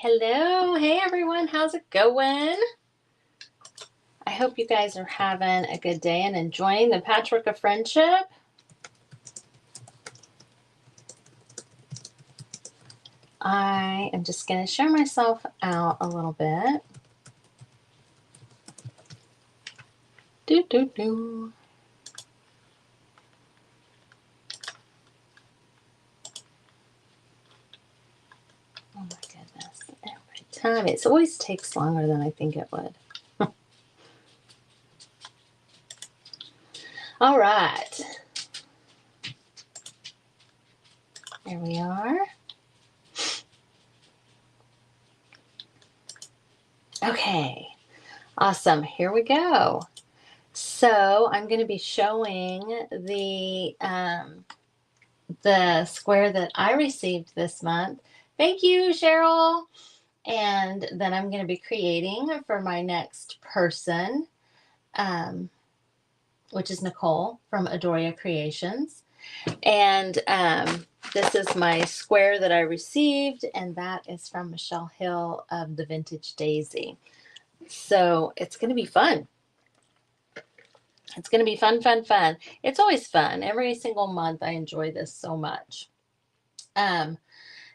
Hello. Hey, everyone. How's it going? I hope you guys are having a good day and enjoying the Patchwork of Friendship. I am just going to share myself out a little bit. Do. Oh my goodness. Every time. It always takes longer than I think it would. All right. There we are. Okay. Awesome. Here we go. So I'm going to be showing the square that I received this month. Thank you, Cheryl. And then I'm going to be creating for my next person, which is Nicole from Adoria Creations. And this is my square that I received, and that is from Michele Hill of the Vintage Daisy. So it's going to be fun. It's going to be fun. It's always fun. Every single month I enjoy this so much.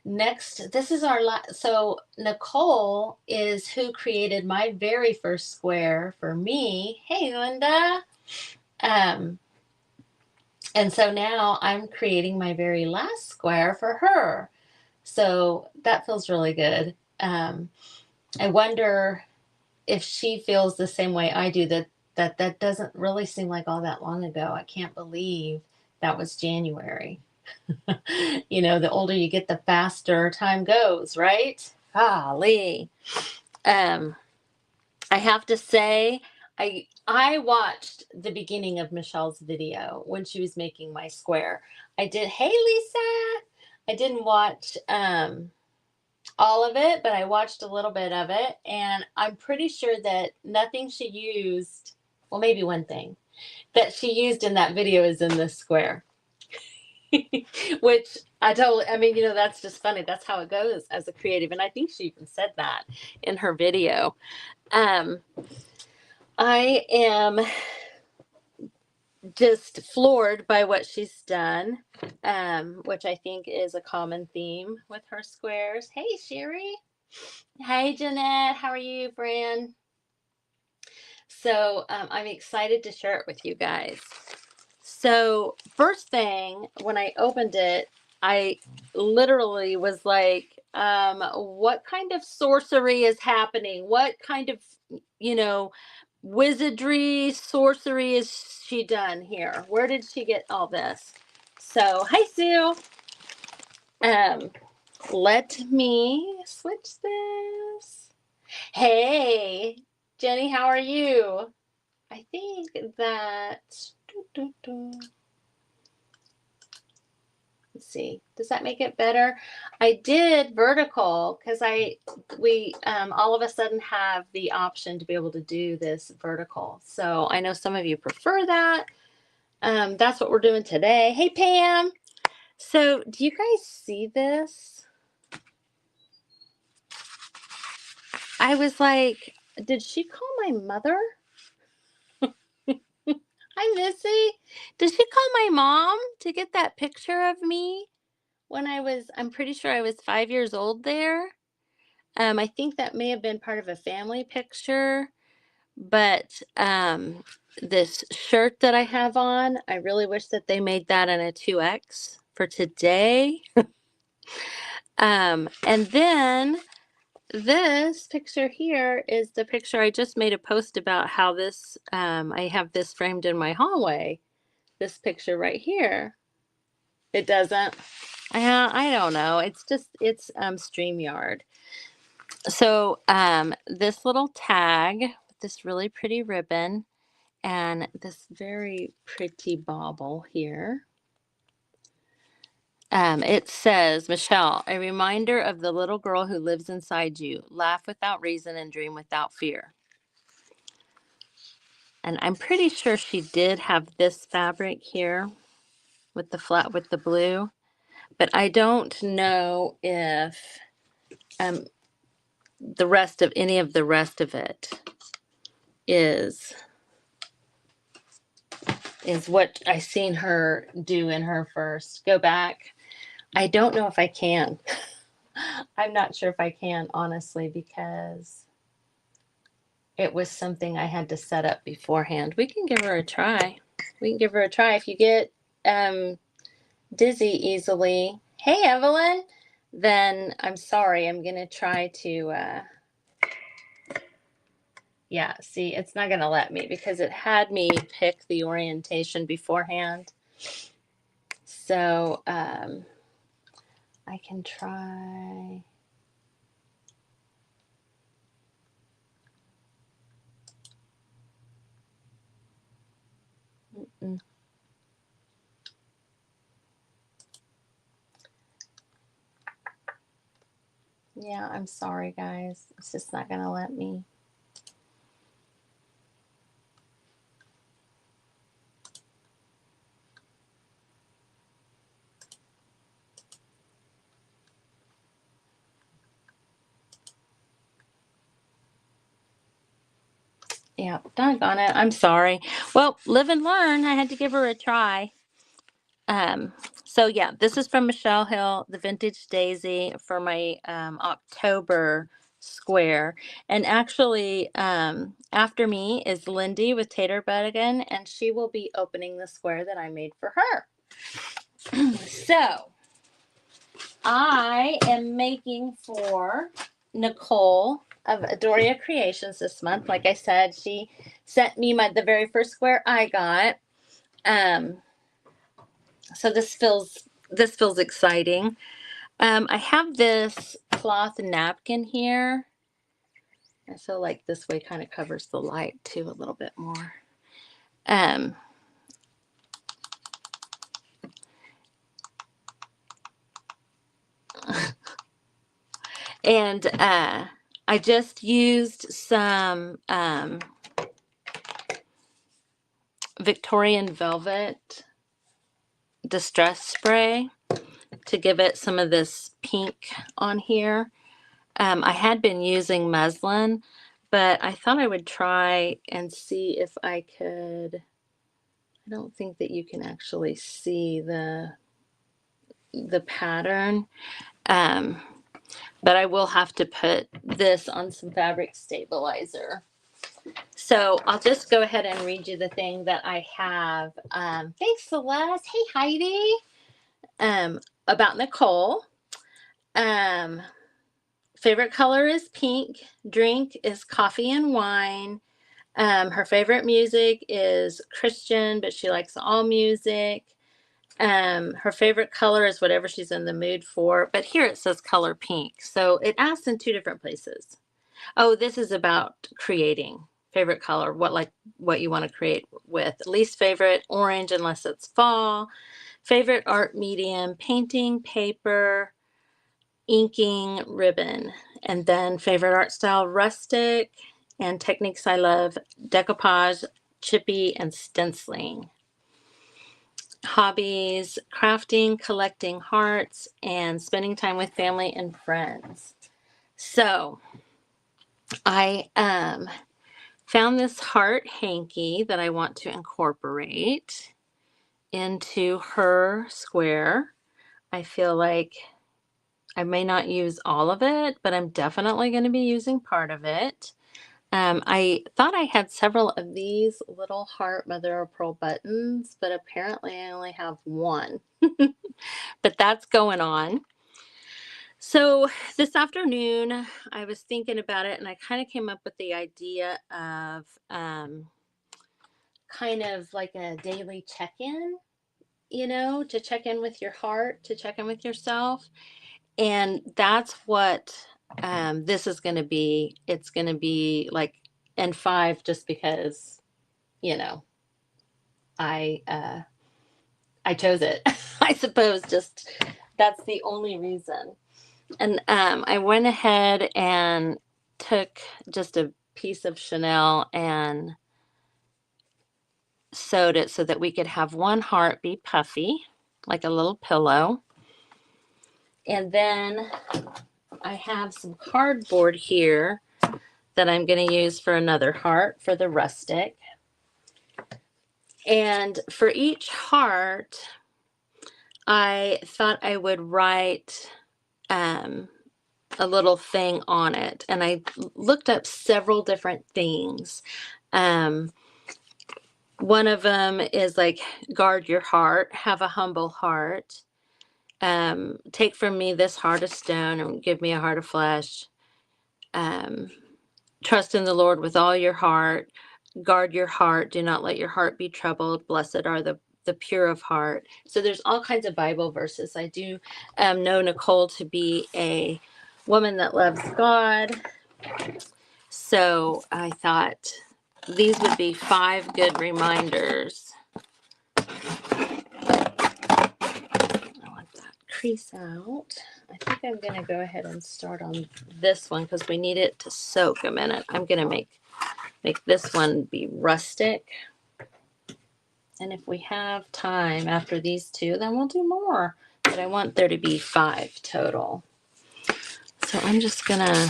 Next, this is our so Nicole is who created my very first square for me. Hey, Linda. And so now I'm creating my very last square for her. So that feels really good. I wonder if she feels the same way I do, that doesn't really seem like all that long ago. I can't believe that was January. You know, the older you get, the faster time goes, right? Golly. I have to say, I watched the beginning of Michelle's video when she was making my square. I did. Hey, Lisa. I didn't watch all of it, but I watched a little bit of it, and I'm pretty sure that nothing she used, well, maybe one thing that she used in that video is in this square. Which I mean, you know, that's just funny. That's how it goes as a creative. And I think she even said that in her video. I am just floored by what she's done, which I think is a common theme with her squares. Hey, Sherry. Hey, Jeanette. How are you, Fran? So I'm excited to share it with you guys. So first thing, when I opened it, I literally was like, what kind of sorcery is happening? What kind of, you know, wizardry, sorcery is she done here? Where did she get all this? So, hi, Sue. Let me switch this. Hey, Jenny, how are you? I think that, let's see, does that make it better? I did vertical because we all of a sudden have the option to be able to do this vertical. So I know some of you prefer that. That's what we're doing today. Hey, Pam. So do you guys see this? I was like, did she call my mother? Hi, Missy. Did she call my mom to get that picture of me when I'm pretty sure I was 5 years old there. I think that may have been part of a family picture, but this shirt that I have on, I really wish that they made that in a 2X for today. And then this picture here is the picture I just made a post about how this, I have this framed in my hallway. This picture right here. It doesn't. I don't know. It's StreamYard. So this little tag with this really pretty ribbon and this very pretty bauble here. It says, Michele, a reminder of the little girl who lives inside you. Laugh without reason and dream without fear. And I'm pretty sure she did have this fabric here with the blue, but I don't know if the rest of any of the rest of it is what I seen her do in her first. Go back. I don't know if I can. I'm not sure if I can, honestly, because it was something I had to set up beforehand. We can give her a try. We can give her a try. If you get dizzy easily, hey Evelyn, then I'm sorry. I'm going to try to, yeah, see, it's not going to let me because it had me pick the orientation beforehand. So I can try. Mm-mm. Yeah, I'm sorry, guys. It's just not going to let me. Yeah, doggone it. I'm sorry. Well, live and learn. I had to give her a try. So yeah, this is from Michelle Hill, the Vintage Daisy for my October square. And actually, after me is Lindy with Tater Buggen, and she will be opening the square that I made for her. So I am making for Nicole of Adoria Creations this month. Like I said, she sent me the very first square I got. So this feels exciting. I have this cloth napkin here. I feel like this way kind of covers the light too a little bit more. And I just used some Victorian Velvet Distress Spray to give it some of this pink on here. I had been using muslin, but I thought I would try and see if I could. I don't think that you can actually see the pattern, but I will have to put this on some fabric stabilizer. So I'll just go ahead and read you the thing that I have. Thanks, Celeste. Hey, Heidi. About Nicole. Favorite color is pink. Drink is coffee and wine. Her favorite music is Christian, but she likes all music. Her favorite color is whatever she's in the mood for. But here it says color pink. So it asks in two different places. Oh, this is about creating favorite color, what you want to create with. Least favorite, orange unless it's fall. Favorite art medium, painting, paper, inking, ribbon. And then favorite art style, rustic. And techniques I love, decoupage, chippy, and stenciling. Hobbies, crafting, collecting hearts, and spending time with family and friends. So I found this heart hanky that I want to incorporate into her square. I feel like I may not use all of it, but I'm definitely going to be using part of it. I thought I had several of these little heart mother of pearl buttons, but apparently I only have one. But that's going on. So this afternoon, I was thinking about it, and I kind of came up with the idea of kind of like a daily check-in, to check in with your heart, to check in with yourself. And that's what this is going to be. It's going to be like N5 just because, I chose it. I suppose just that's the only reason. And I went ahead and took just a piece of Chanel and sewed it so that we could have one heart be puffy, like a little pillow. And then I have some cardboard here that I'm going to use for another heart for the rustic. And for each heart, I thought I would write a little thing on it. And I looked up several different things. One of them is like, guard your heart, have a humble heart. Take from me this heart of stone and give me a heart of flesh. Trust in the Lord with all your heart. Guard your heart. Do not let your heart be troubled. Blessed are the pure of heart. So there's all kinds of Bible verses. I do know Nicole to be a woman that loves God. So I thought these would be 5 good reminders. I want that crease out. I think I'm going to go ahead and start on this one because we need it to soak a minute. I'm going to make this one be rustic. And if we have time after these 2, then we'll do more. But I want there to be 5 total. So I'm just going to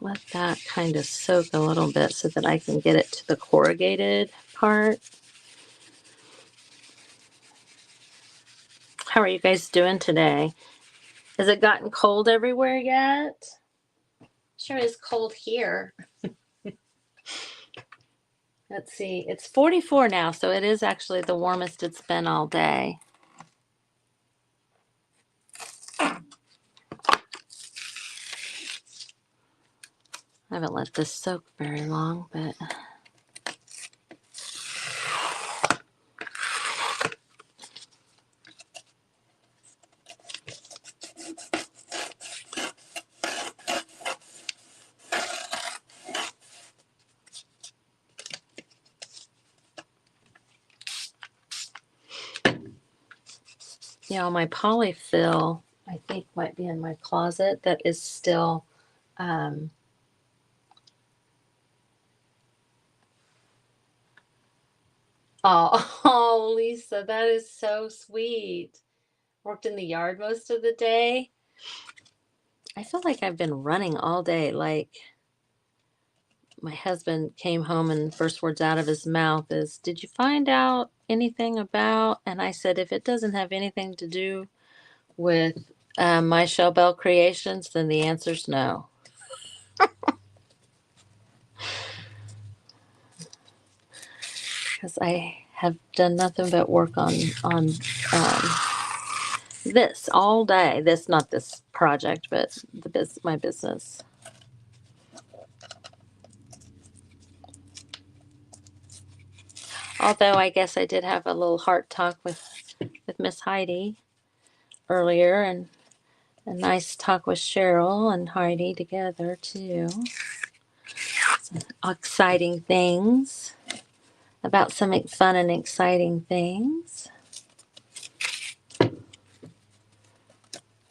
let that kind of soak a little bit so that I can get it to the corrugated part. How are you guys doing today? Has it gotten cold everywhere yet? Sure is cold here. Let's see. It's 44 now, so it is actually the warmest it's been all day. I haven't let this soak very long, but yeah, my polyfill, I think, might be in my closet. That is still, oh, Lisa, that is so sweet. Worked in the yard most of the day. I feel like I've been running all day. Like, my husband came home and first words out of his mouth is, "Did you find out anything about?" And I said, if it doesn't have anything to do with my Belle creations, then the answer's no. Because I have done nothing but work on this all day. This, not this project, but my business. Although I guess I did have a little heart talk with Miss Heidi earlier, and a nice talk with Cheryl and Heidi together too. Some exciting things about some fun and exciting things.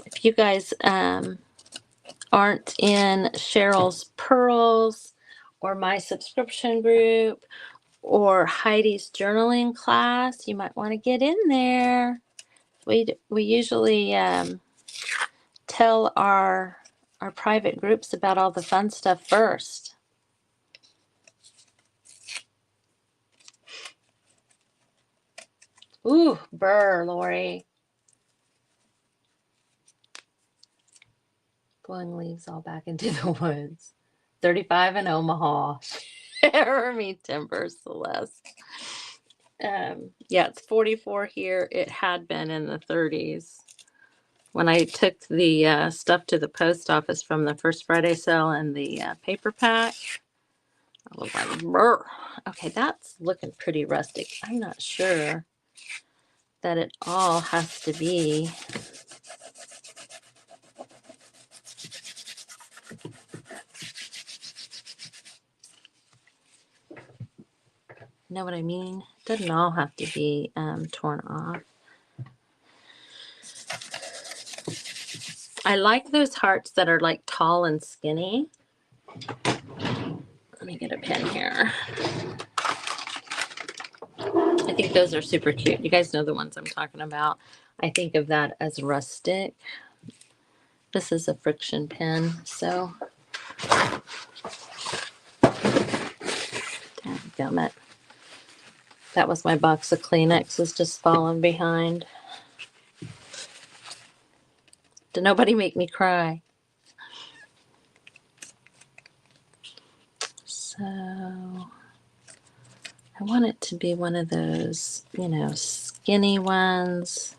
If you guys aren't in Cheryl's Pearls or my subscription group or Heidi's journaling class, you might want to get in there. We usually tell our private groups about all the fun stuff first. Ooh, burr, Lori. Blowing leaves all back into the woods. 35 in Omaha. Share me timber, Celeste. Yeah, it's 44 here. It had been in the 30s. When I took the stuff to the post office from the First Friday sale and the paper pack, I was like, brr. Okay, that's looking pretty rustic. I'm not sure that it all has to be. Know what I mean? Doesn't all have to be torn off. I like those hearts that are like tall and skinny. Let me get a pen here. I think those are super cute. You guys know the ones I'm talking about. I think of that as rustic. This is a friction pin, so dadgummit. That was my box of Kleenex is just falling behind. Did nobody make me cry? So I want it to be one of those, you know, skinny ones.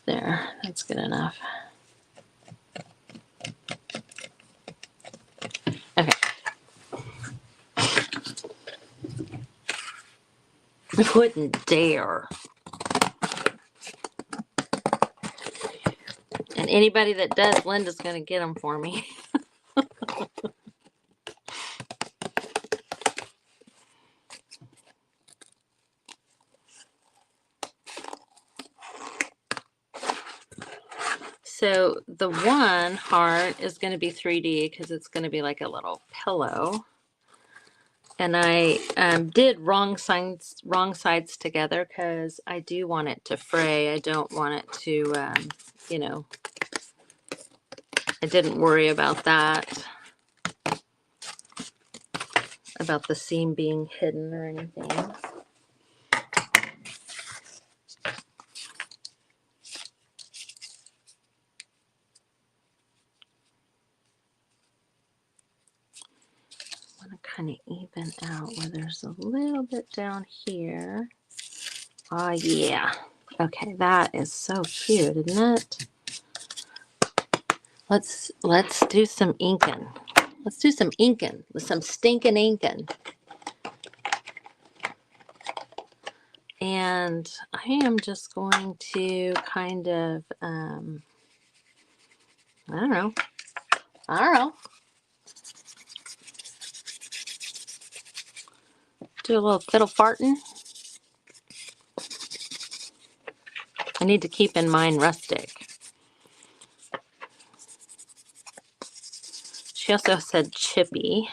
There, that's good enough. Okay. I wouldn't dare. And anybody that does, Linda's going to get them for me. So the one heart is going to be 3D because it's going to be like a little pillow. And I did wrong sides together because I do want it to fray. I don't want it to, you know, I didn't worry about that, about the seam being hidden or anything. Kind of even out where there's a little bit down here. Oh yeah. Okay, that is so cute, isn't it? Let's do some inking. Let's do some inking. Some stinking inking. And I am just going to kind of I don't know. Do a little fiddle farting. I need to keep in mind rustic. She also said chippy.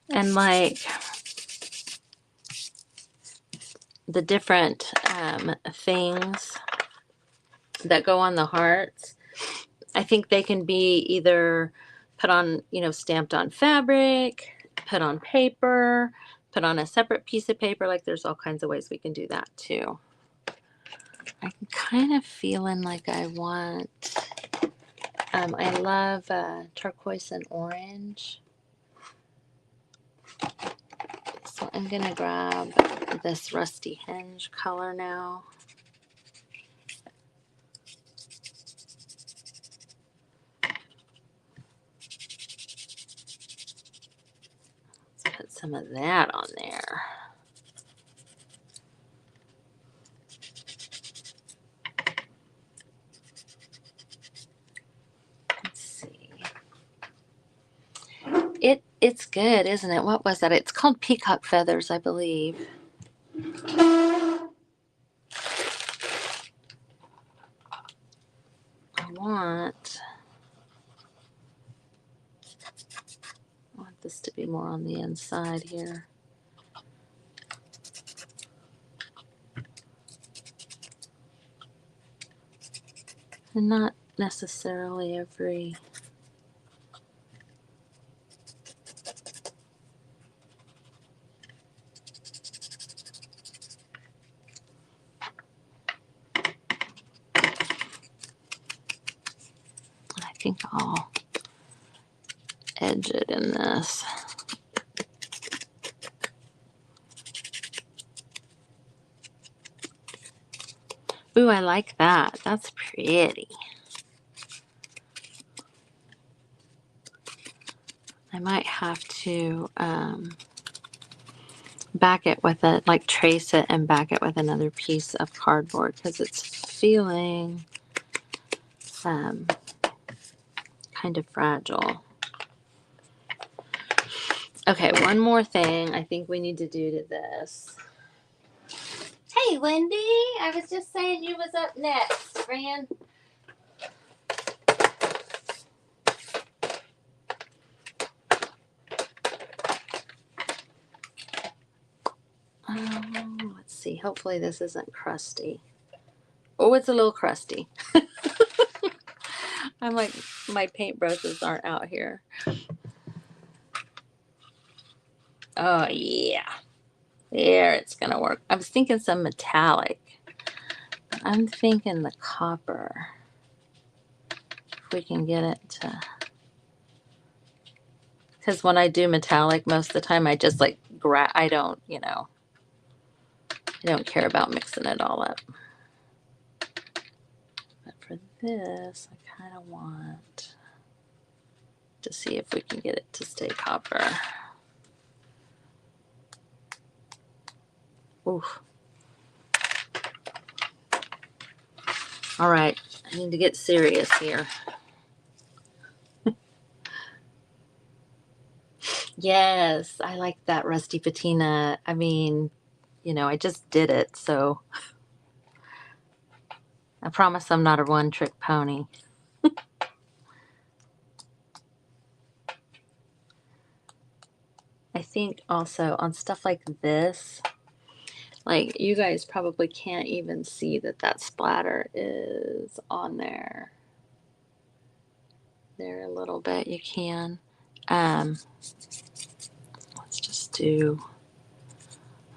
And like the different things that go on the hearts, I think they can be either put on, you know, stamped on fabric, put on paper, put on a separate piece of paper. Like there's all kinds of ways we can do that too. I'm kind of feeling like I want, I love turquoise and orange. So I'm going to grab this rusty hinge color now. Let's put some of that on there. Let's see. It's good, isn't it? What was that? It's called peacock feathers, I believe. I want this to be more on the inside here. And not necessarily every... I think I'll edge it in this. Ooh, I like that. That's pretty. I might have to back it with a, like trace it and back it with another piece of cardboard because it's feeling kind of fragile. Okay, one more thing I think we need to do to this. Hey, Wendy, I was just saying you was up next, friend. Let's see. Hopefully this isn't crusty. Oh, it's a little crusty. I'm like, my paintbrushes aren't out here. Oh, yeah. There, it's going to work. I was thinking some metallic. I'm thinking the copper. If we can get it to... Because when I do metallic, most of the time I just like, I don't, you know, I don't care about mixing it all up. But for this, I kind of want to see if we can get it to stay copper. Oof. All right, I need to get serious here. Yes, I like that rusty patina. I mean, you know, I just did it, so I promise I'm not a one-trick pony. I think also on stuff like this, like you guys probably can't even see that that splatter is on there. There a little bit, you can. Let's just do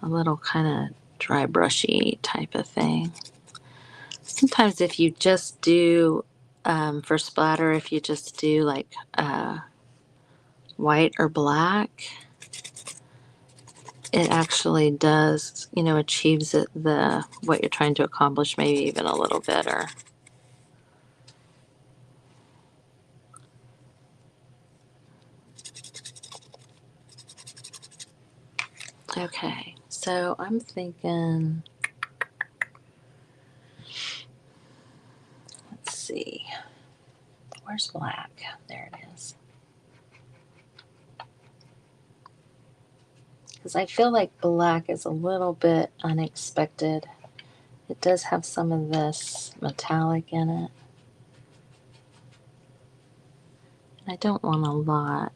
a little kind of dry brushy type of thing. Sometimes if you just do, for splatter, if you just do like white or black, it actually does, you know, achieves it, what you're trying to accomplish maybe even a little better. Okay, so I'm thinking, let's see, where's black? There it is. Because I feel like black is a little bit unexpected. It does have some of this metallic in it. I don't want a lot.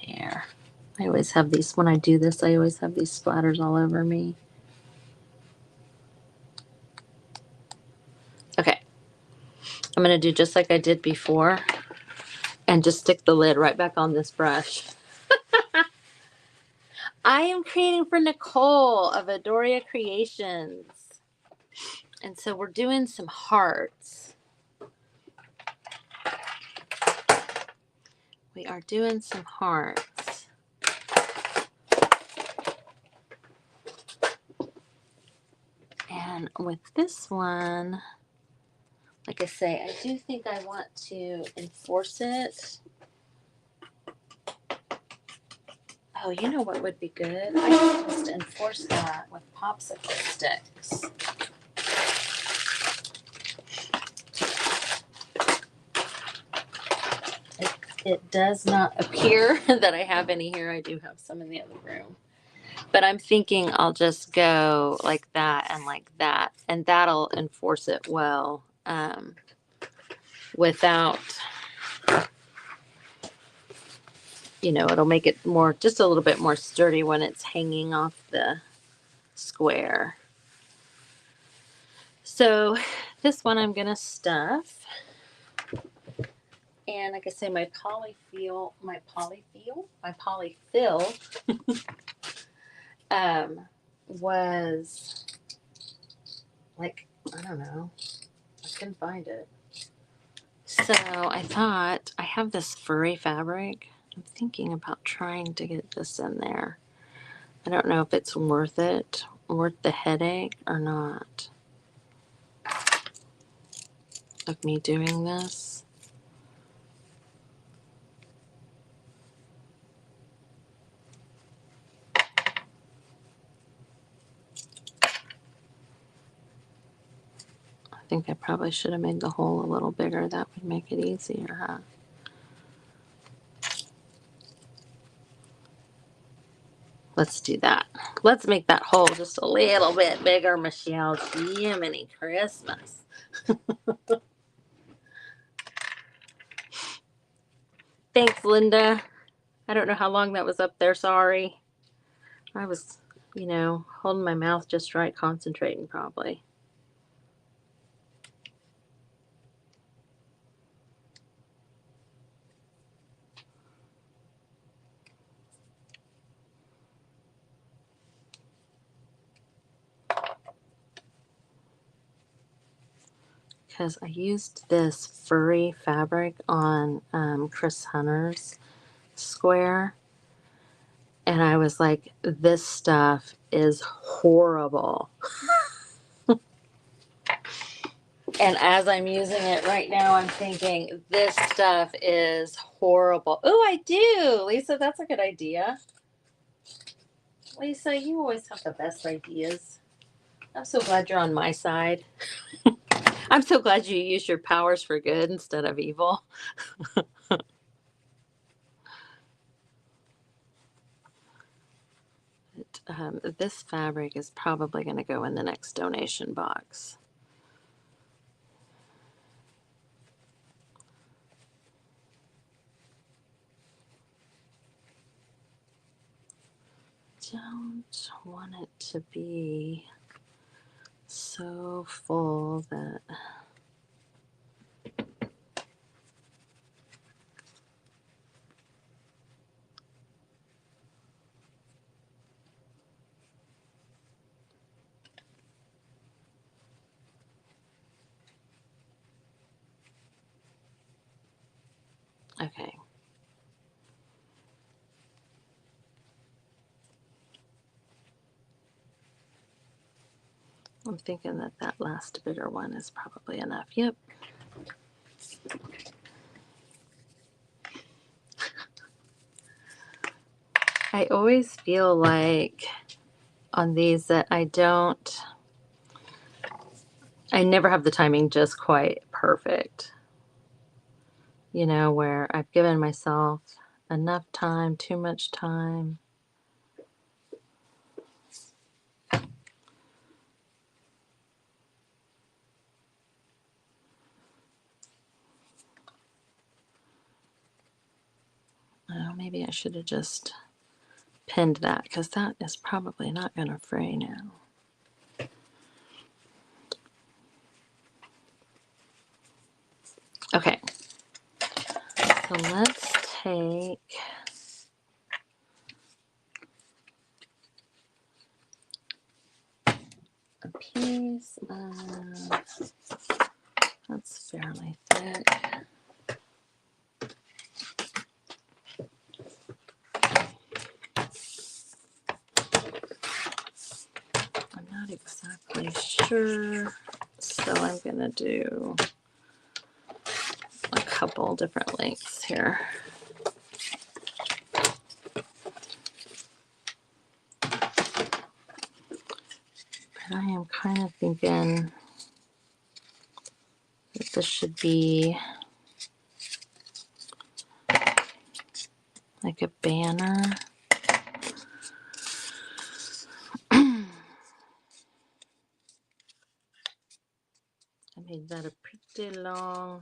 There. I always have these, when I do this, I always have these splatters all over me. Okay. I'm going to do just like I did before and just stick the lid right back on this brush. I am creating for Nicole of Adoria Creations. And so we're doing some hearts. We are doing some hearts. And with this one, like I say, I do think I want to enforce it. Oh, you know what would be good? I could just enforce that with popsicle sticks. It does not appear that I have any here. I do have some in the other room. But I'm thinking I'll just go like that, and that'll enforce it well, without, you know, it'll make it more, just a little bit more sturdy when it's hanging off the square. So this one I'm going to stuff. And like I say, my polyfill was like I don't know. I couldn't find it. So I thought, I have this furry fabric. I'm thinking about trying to get this in there. I don't know if it's worth it, worth the headache or not of me doing this. I think I probably should have made the hole a little bigger. That would make it easier, huh? Let's do that. Let's make that hole just a little bit bigger, Michele. Jiminy Christmas. Thanks, Linda. I don't know how long that was up there. Sorry. I was, holding my mouth just right, concentrating probably. Because I used this furry fabric on Chris Hunter's square. And I was like, this stuff is horrible. And as I'm using it right now, I'm thinking, this stuff is horrible. Oh, I do. Lisa, that's a good idea. Lisa, you always have the best ideas. I'm so glad you're on my side. I'm so glad you use your powers for good instead of evil. This fabric is probably going to go in the next donation box. Don't want it to be so full that okay. I'm thinking that last bigger one is probably enough. Yep. I always feel like on these that I never have the timing just quite perfect. Where I've given myself enough time, too much time. Maybe I should have just pinned that because that is probably not going to fray now. Okay, so let's take a piece of, that's fairly thick. I'm not exactly sure, so I'm going to do a couple different lengths here. But I am kind of thinking that this should be like a banner. I made that a pretty long.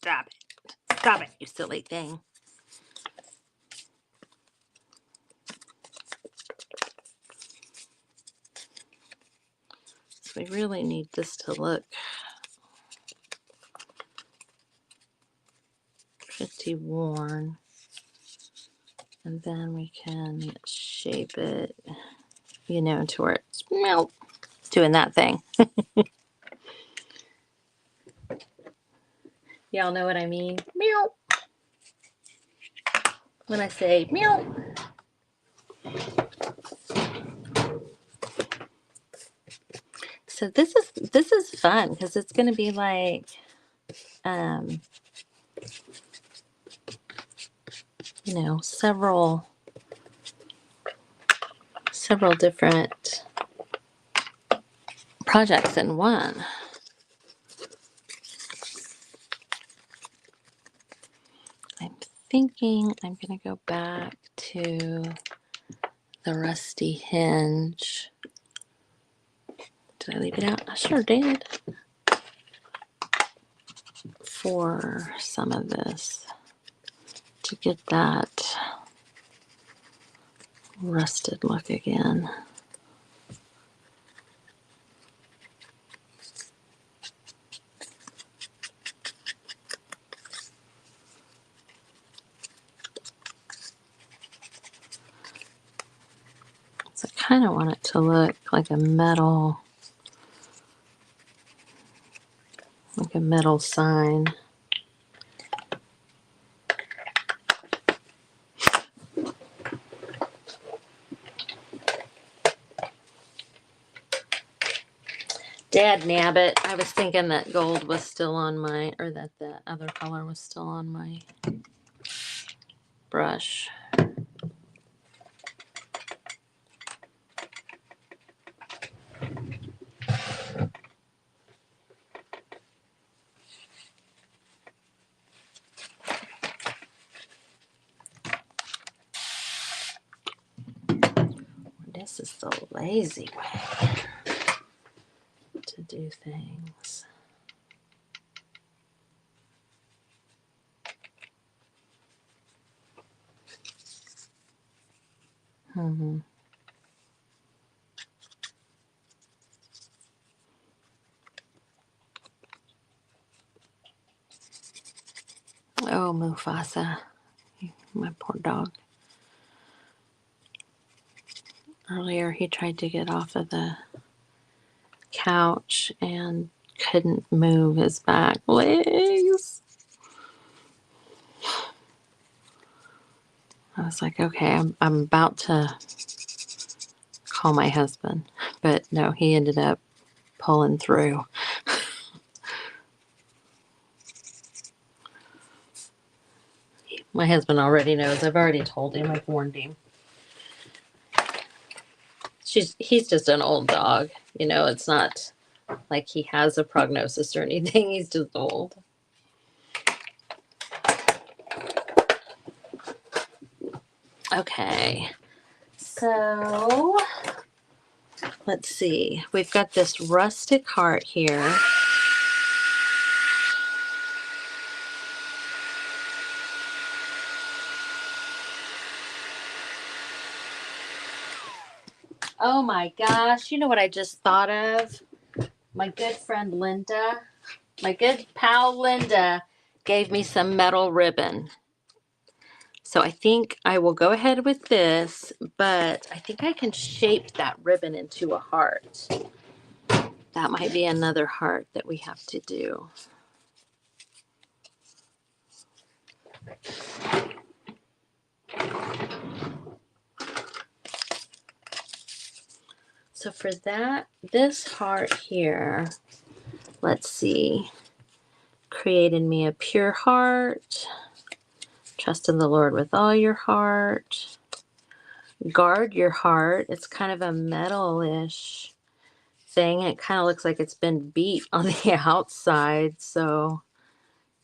Stop it. Stop it, you silly thing. So we really need this to look pretty worn. And then we can shape it, you know, to where it's doing that thing. Y'all know what I mean? Meow. When I say meow. So this is fun because it's going to be like, you know, several different projects in one. I'm thinking I'm going to go back to the rusty hinge. Did I leave it out? I sure did. For some of this to get that rusted look again. So I kind of want it to look like a metal sign. Dad nabbit. I was thinking that gold was still on my, or that the other color was still on my brush. This is the lazy way to do things. Oh, Mufasa, my poor dog. Earlier, he tried to get off of the couch and couldn't move his back legs. I was like, okay, I'm about to call my husband, but no, he ended up pulling through. My husband already knows. I've already told him. I've warned him. He's just an old dog. You know, it's not like he has a prognosis or anything. He's just old. Okay. So, let's see. We've got this rustic heart here. Oh my gosh. You know what I just thought of? My good friend Linda, my good pal Linda, gave me some metal ribbon. So I think I will go ahead with this, but I think I can shape that ribbon into a heart. That might be another heart that we have to do. So for that, this heart here, let's see, created me a pure heart. Trust in the Lord with all your heart. Guard your heart. It's kind of a metal-ish thing. It kind of looks like it's been beat on the outside. So,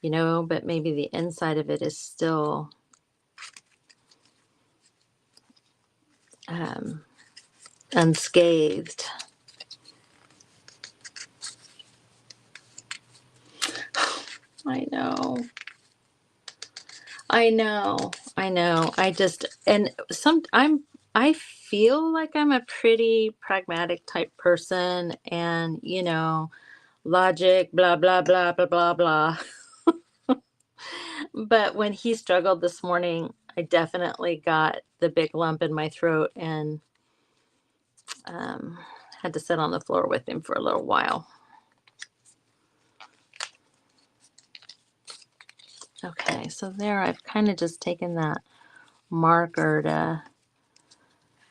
you know, but maybe the inside of it is still unscathed. I know. I feel like I'm a pretty pragmatic type person, and you know, logic, blah blah blah blah blah blah. But when he struggled this morning, I definitely got the big lump in my throat and um, had to sit on the floor with him for a little while. Okay, so there I've kind of just taken that marker to,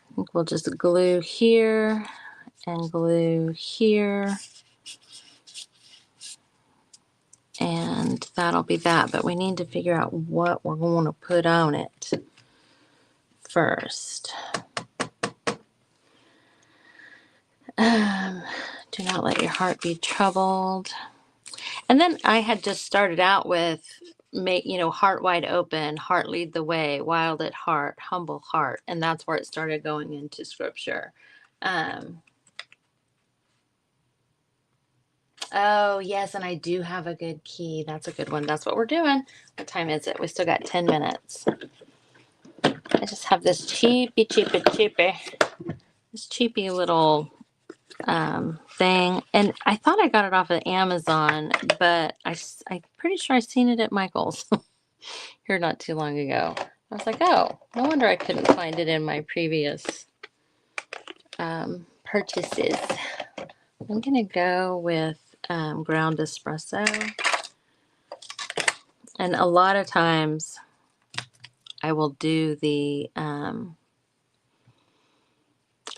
I think we'll just glue here and glue here. And that'll be that. But we need to figure out what we're going to put on it first. Do not let your heart be troubled. And then I had just started out with, heart wide open, heart lead the way, wild at heart, humble heart. And that's where it started going into scripture. Oh, yes, and I do have a good key. That's a good one. That's what we're doing. What time is it? We still got 10 minutes. I just have this cheapy little thing. And I thought I got it off of Amazon, but I'm pretty sure I seen it at Michael's here not too long ago. I was like, oh, no wonder I couldn't find it in my previous purchases. I'm going to go with ground espresso. And a lot of times I will do the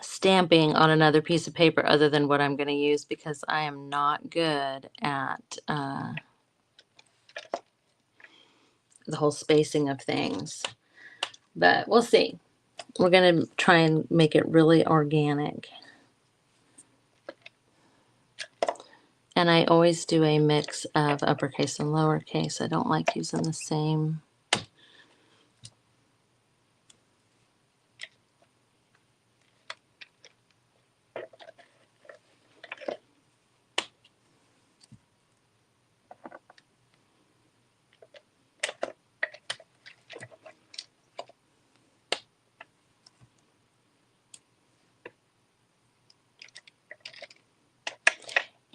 stamping on another piece of paper other than what I'm going to use because I am not good at the whole spacing of things. But we'll see. We're going to try and make it really organic. And I always do a mix of uppercase and lowercase. I don't like using the same.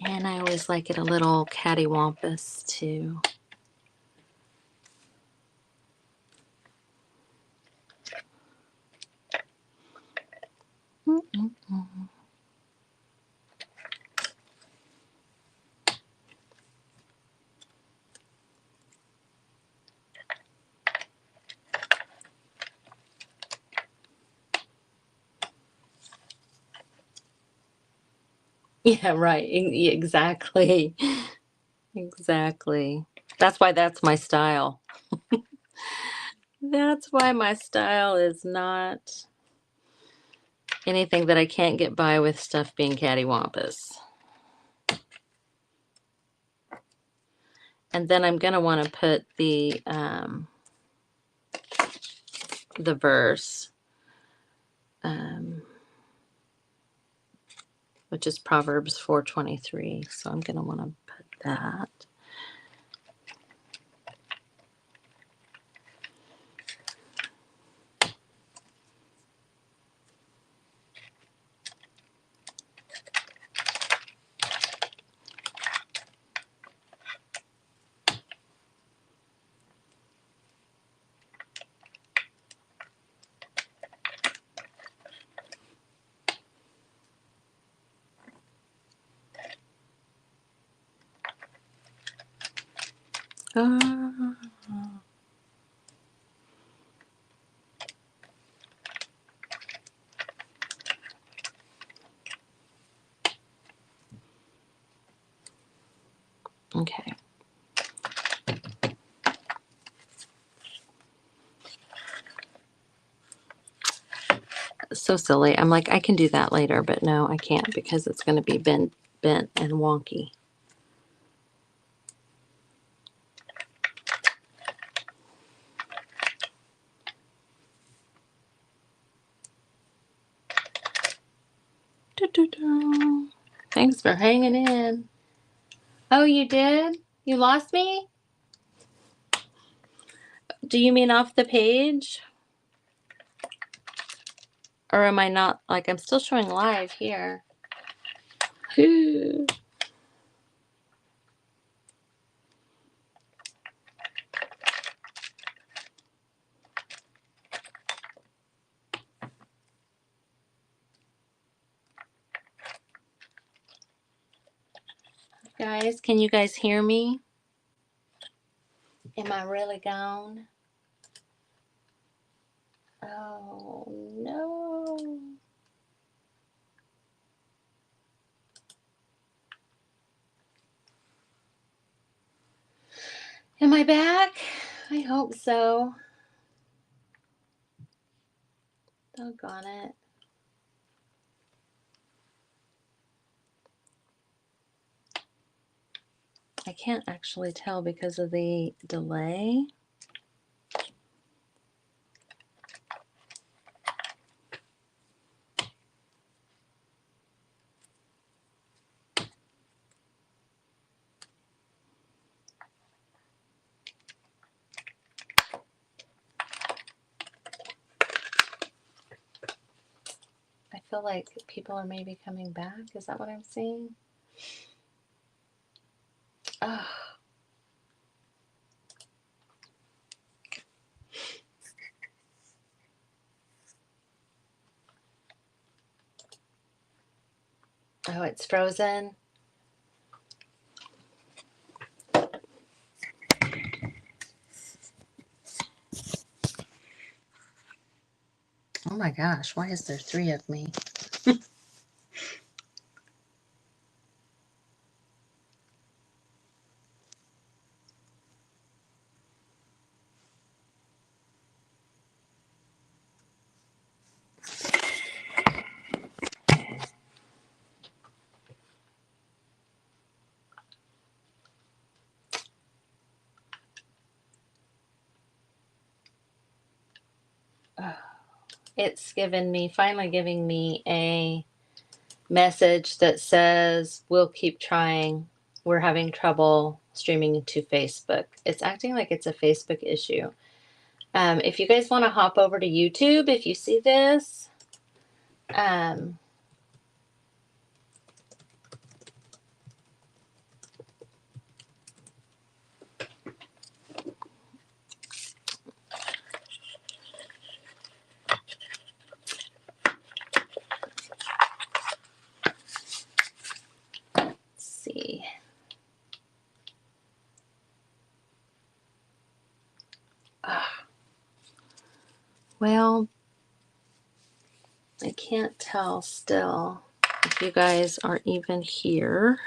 And I always like it a little cattywampus too. Yeah, right. Exactly. Exactly. That's why that's my style. That's why my style is not anything that I can't get by with stuff being cattywampus. And then I'm going to want to put the verse, which is Proverbs 4:23. So I'm going to want to put that. Okay. So silly. I'm like, I can do that later, but no, I can't because it's going to be bent and wonky. Thanks for hanging in. Oh, you did? You lost me? Do you mean off the page? Or am I not? Like, I'm still showing live here. guys? Can you guys hear me? Am I really gone? Oh, no. Am I back? I hope so. Doggone it. I can't actually tell because of the delay. I feel like people are maybe coming back. Is that what I'm seeing? Oh. Oh, it's frozen. Oh my gosh, why is there 3 of me? Oh. It's finally giving me a message that says, we'll keep trying. We're having trouble streaming to Facebook. It's acting like it's a Facebook issue. If you guys want to hop over to YouTube, if you see this, let's see. Well, I can't tell still if you guys are even here.